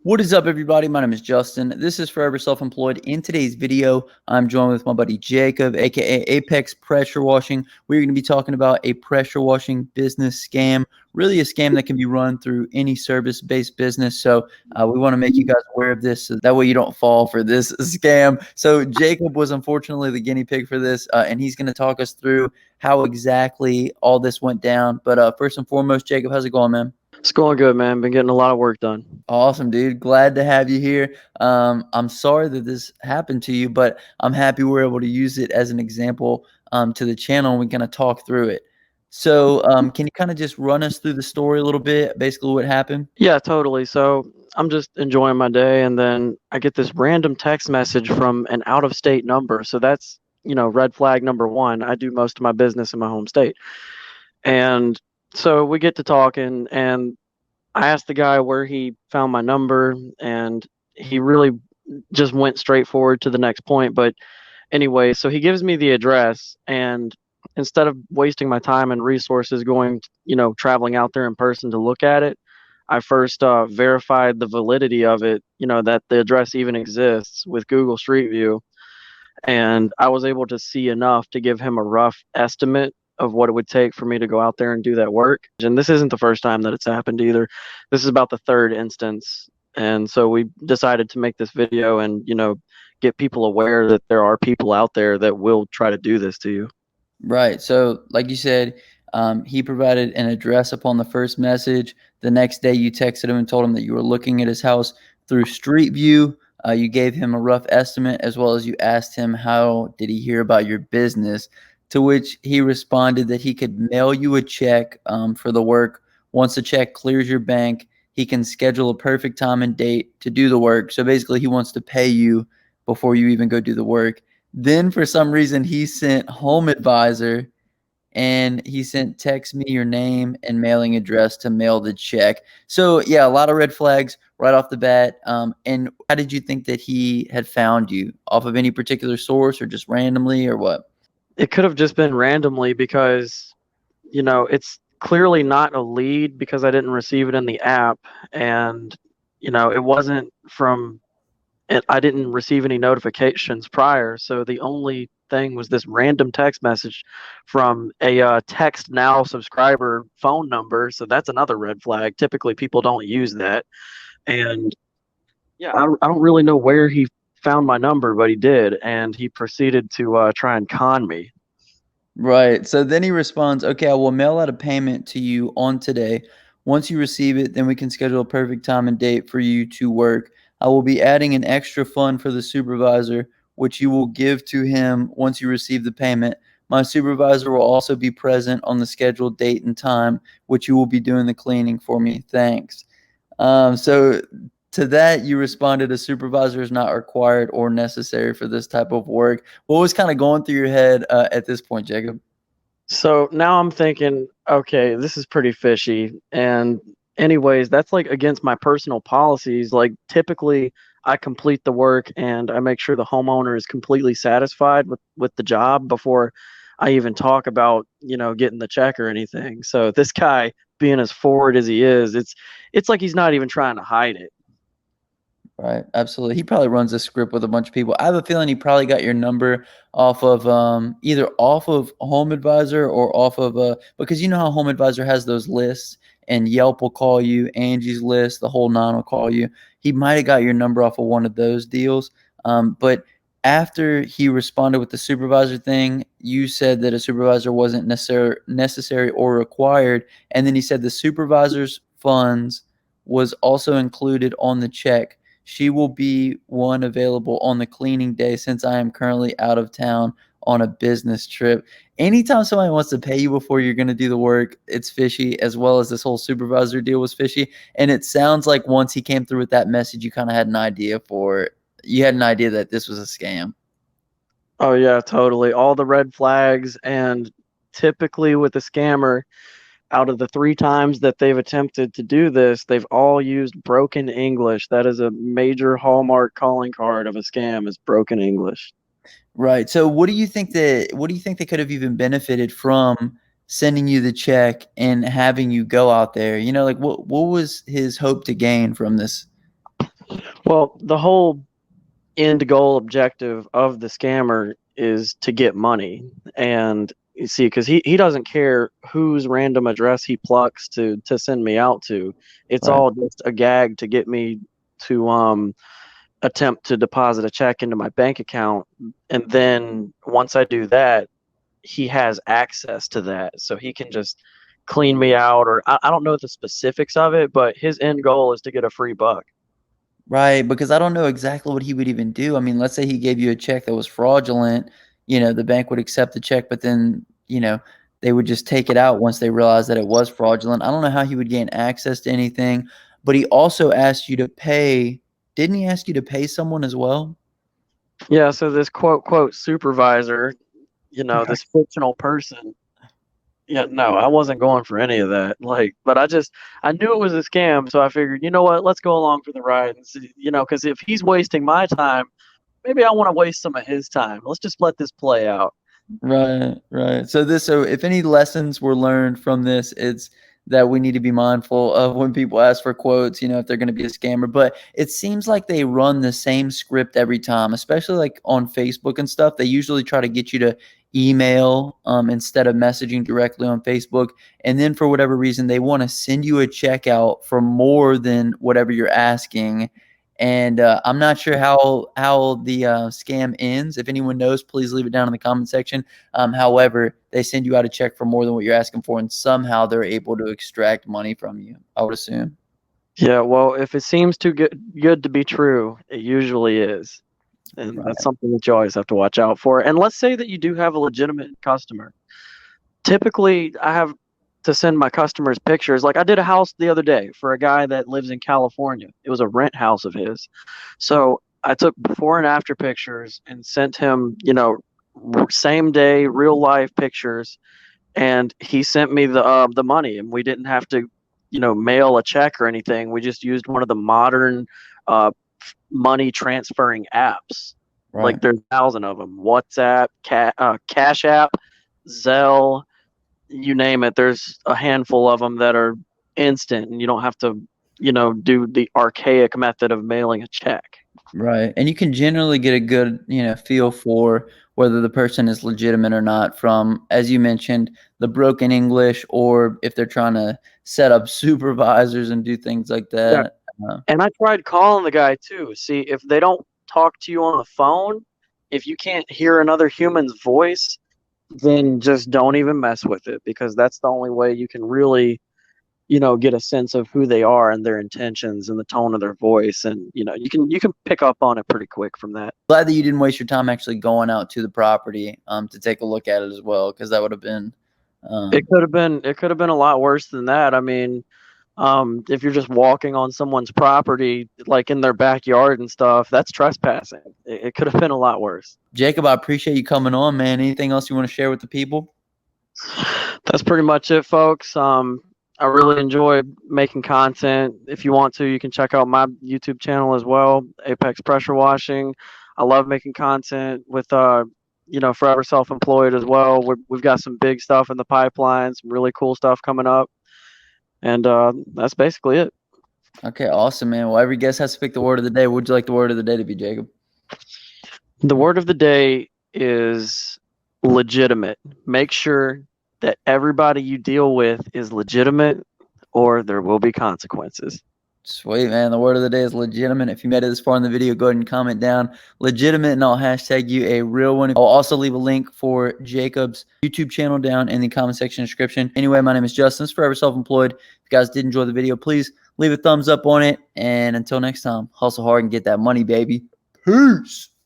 What is up, everybody? My name is Justin. This is Forever Self-Employed. In today's video, I'm joined with my buddy Jacob, aka Apex Pressure Washing. We're going to be talking about a pressure washing business scam, really a scam that can be run through any service-based business. So we want to make you guys aware of this so that way you don't fall for this scam. So Jacob was unfortunately the guinea pig for this, and he's going to talk us through how exactly all this went down. But first and foremost, Jacob, how's it going, man? It's going good, man. Been getting a lot of work done. Awesome, dude. Glad to have you here. I'm sorry that this happened to you, but I'm happy we're able to use it as an example to the channel, and we kind of talk through it. So, can you kind of just run us through the story a little bit, basically what happened? Yeah, totally. So I'm just enjoying my day, and then I get this random text message from an out of state number. So that's, red flag number one. I do most of my business in my home state. And so we get to talking, and I asked the guy where he found my number, and he really just went straight forward to the next point. But anyway, so he gives me the address, and instead of wasting my time and resources going, traveling out there in person to look at it, I first verified the validity of it, that the address even exists with Google Street View. And I was able to see enough to give him a rough estimate of what it would take for me to go out there and do that work. And this isn't the first time that it's happened either. This is about the third instance. And so we decided to make this video and, get people aware that there are people out there that will try to do this to you. Right. So, like you said, he provided an address upon the first message. The next day, you texted him and told him that you were looking at his house through Street View. You gave him a rough estimate, as well as you asked him how did he hear about your business, to which he responded that he could mail you a check for the work. Once the check clears your bank, he can schedule a perfect time and date to do the work. So basically, he wants to pay you before you even go do the work. Then for some reason, he sent Home Advisor, and he sent text me your name and mailing address to mail the check. So yeah, a lot of red flags right off the bat. And how did you think that he had found you? Off of any particular source or just randomly or what? It could have just been randomly because, it's clearly not a lead because I didn't receive it in the app. And, it wasn't from I didn't receive any notifications prior. So the only thing was this random text message from a text now subscriber phone number. So that's another red flag. Typically, people don't use that. And yeah, I don't really know where he found my number, but he did. And he proceeded to try and con me. Right. So then he responds, okay, I will mail out a payment to you on today. Once you receive it, then we can schedule a perfect time and date for you to work. I will be adding an extra fund for the supervisor, which you will give to him once you receive the payment. My supervisor will also be present on the scheduled date and time, which you will be doing the cleaning for me. Thanks. So to that, you responded, a supervisor is not required or necessary for this type of work. What was kind of going through your head at this point, Jacob? So now I'm thinking, okay, this is pretty fishy. And anyways, that's like against my personal policies. Like typically I complete the work and I make sure the homeowner is completely satisfied with the job before I even talk about, getting the check or anything. So this guy being as forward as he is, it's like he's not even trying to hide it. Right, absolutely. He probably runs a script with a bunch of people. I have a feeling he probably got your number off of either off of Home Advisor or off of because you know how Home Advisor has those lists and Yelp will call you, Angie's List, the whole nine will call you. He might have got your number off of one of those deals. But after he responded with the supervisor thing, you said that a supervisor wasn't necessary or required, and then he said the supervisor's funds was also included on the check. She will be one available on the cleaning day since I am currently out of town on a business trip. Anytime somebody wants to pay you before you're going to do the work, it's fishy, as well as this whole supervisor deal was fishy. And it sounds like once he came through with that message, you kind of had an idea you had an idea that this was a scam. Oh yeah, totally. All the red flags. And typically with a scammer, out of the three times that they've attempted to do this, they've all used broken English. That is a major hallmark calling card of a scam, is broken English. Right. So what do you think they could have even benefited from sending you the check and having you go out there? Like what was his hope to gain from this? Well, the whole end goal objective of the scammer is to get money. And you see, because he doesn't care whose random address he plucks to send me out to. It's Right. all just a gag to get me to attempt to deposit a check into my bank account. And then once I do that, he has access to that. So he can just clean me out, or I don't know the specifics of it, but his end goal is to get a free buck. Right, because I don't know exactly what he would even do. I mean, let's say he gave you a check that was fraudulent, the bank would accept the check, but then, they would just take it out once they realized that it was fraudulent. I don't know how he would gain access to anything, but he also asked you to pay. Didn't he ask you to pay someone as well? Yeah, so this quote supervisor, this fictional person. Yeah, no, I wasn't going for any of that. Like, but I knew it was a scam, so I figured, you know what, let's go along for the ride and see, because if he's wasting my time, maybe I want to waste some of his time. Let's just let this play out. Right, right. So if any lessons were learned from this, it's that we need to be mindful of when people ask for quotes, if they're going to be a scammer. But it seems like they run the same script every time, especially like on Facebook and stuff. They usually try to get you to email instead of messaging directly on Facebook. And then for whatever reason, they want to send you a checkout for more than whatever you're asking. And I'm not sure how the scam ends. If anyone knows, please leave it down in the comment section. However, they send you out a check for more than what you're asking for, and somehow they're able to extract money from you, I would assume. Yeah, well, if it seems too good to be true, it usually is. And Right. that's something that you always have to watch out for. And let's say that you do have a legitimate customer. Typically, I have to send my customers pictures. Like I did a house the other day for a guy that lives in California. It was a rent house of his. So I took before and after pictures and sent him, same day real life pictures, and he sent me the money, and we didn't have to, mail a check or anything. We just used one of the modern uh, money transferring apps. Right. Like there's 1,000 of them: WhatsApp, Cash App, Zelle, you name it. There's a handful of them that are instant, and you don't have to, do the archaic method of mailing a check. Right. And you can generally get a good, feel for whether the person is legitimate or not from, as you mentioned, the broken English, or if they're trying to set up supervisors and do things like Yeah. that. And I tried calling the guy too. See, if they don't talk to you on the phone, if you can't hear another human's voice, then just don't even mess with it, because that's the only way you can really, get a sense of who they are and their intentions and the tone of their voice. And, you can pick up on it pretty quick from that. Glad that you didn't waste your time actually going out to the property to take a look at it as well, because that would have been It could have been a lot worse than that. I mean, if you're just walking on someone's property, like in their backyard and stuff, that's trespassing. It could have been a lot worse. Jacob, I appreciate you coming on, man. Anything else you want to share with the people? That's pretty much it, folks. I really enjoy making content. If you want to, you can check out my YouTube channel as well, Apex Pressure Washing. I love making content with Forever Self-Employed as well. We've got some big stuff in the pipeline, some really cool stuff coming up, and that's basically it. Okay, awesome, man. Well, every guest has to pick the word of the day. What would you like the word of the day to be, Jacob? The word of the day is legitimate. Make sure that everybody you deal with is legitimate, or there will be consequences. Sweet, man. The word of the day is legitimate. If you made it this far in the video, go ahead and comment down legitimate, and I'll hashtag you a real one. I'll also leave a link for Jacob's YouTube channel down in the comment section description. Anyway, my name is Justin. It's Forever Self-Employed. If you guys did enjoy the video, please leave a thumbs up on it. And until next time, hustle hard and get that money, baby. Peace.